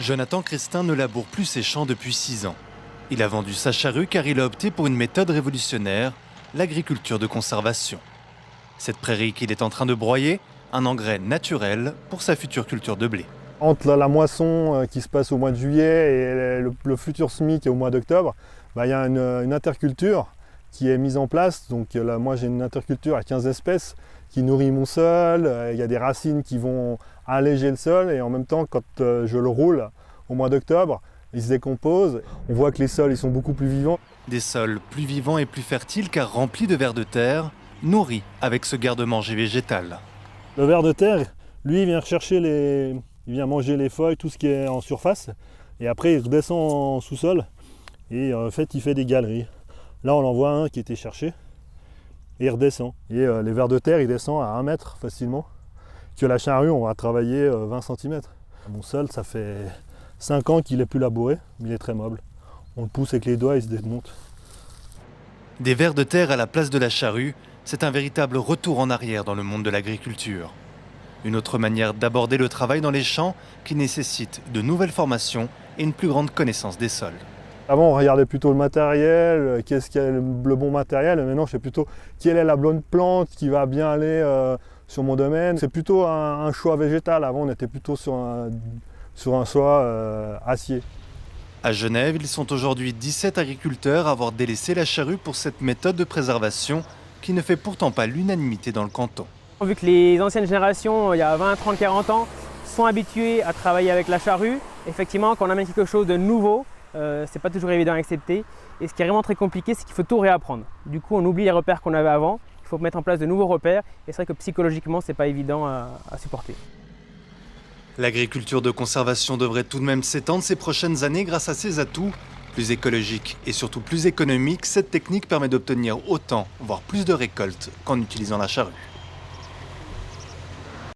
Jonathan Crestin ne laboure plus ses champs depuis 6 ans. Il a vendu sa charrue car il a opté pour une méthode révolutionnaire, l'agriculture de conservation. Cette prairie qu'il est en train de broyer, un engrais naturel pour sa future culture de blé. Entre la moisson qui se passe au mois de juillet et le futur semis qui est au mois d'octobre, il y a une interculture qui est mise en place. Donc là, moi j'ai une interculture à 15 espèces qui nourrit mon sol. Il y a des racines qui vont alléger le sol et en même temps quand je le roule au mois d'octobre, il se décompose. On voit que les sols ils sont beaucoup plus vivants. Des sols plus vivants et plus fertiles car remplis de vers de terre, nourris avec ce garde-manger végétal. Le ver de terre, lui, il vient rechercher il vient manger les feuilles, tout ce qui est en surface. Et après, il redescend en sous-sol. Et en fait, il fait des galeries. Là, on en voit un qui était cherché. Et il redescend. Et les vers de terre, il descend à 1 mètre facilement. Que la charrue, on va travailler 20 cm. Mon sol, ça fait 5 ans qu'il est plus labouré, mais il est très moble. On le pousse avec les doigts, il se démonte. Des vers de terre à la place de la charrue, c'est un véritable retour en arrière dans le monde de l'agriculture. Une autre manière d'aborder le travail dans les champs qui nécessite de nouvelles formations et une plus grande connaissance des sols. Avant, on regardait plutôt le matériel, qu'est-ce qui est le bon matériel. Maintenant, je sais plutôt quelle est la bonne plante qui va bien aller sur mon domaine. C'est plutôt un choix végétal. Avant, on était plutôt sur un choix acier. À Genève, ils sont aujourd'hui 17 agriculteurs à avoir délaissé la charrue pour cette méthode de préservation qui ne fait pourtant pas l'unanimité dans le canton. Vu que les anciennes générations, il y a 20, 30, 40 ans, sont habituées à travailler avec la charrue, effectivement, quand on amène quelque chose de nouveau, c'est pas toujours évident à accepter. Et ce qui est vraiment très compliqué, c'est qu'il faut tout réapprendre. Du coup, on oublie les repères qu'on avait avant, il faut mettre en place de nouveaux repères, et c'est vrai que psychologiquement, c'est pas évident à supporter. L'agriculture de conservation devrait tout de même s'étendre ces prochaines années grâce à ses atouts. Plus écologique et surtout plus économique, cette technique permet d'obtenir autant, voire plus de récoltes qu'en utilisant la charrue.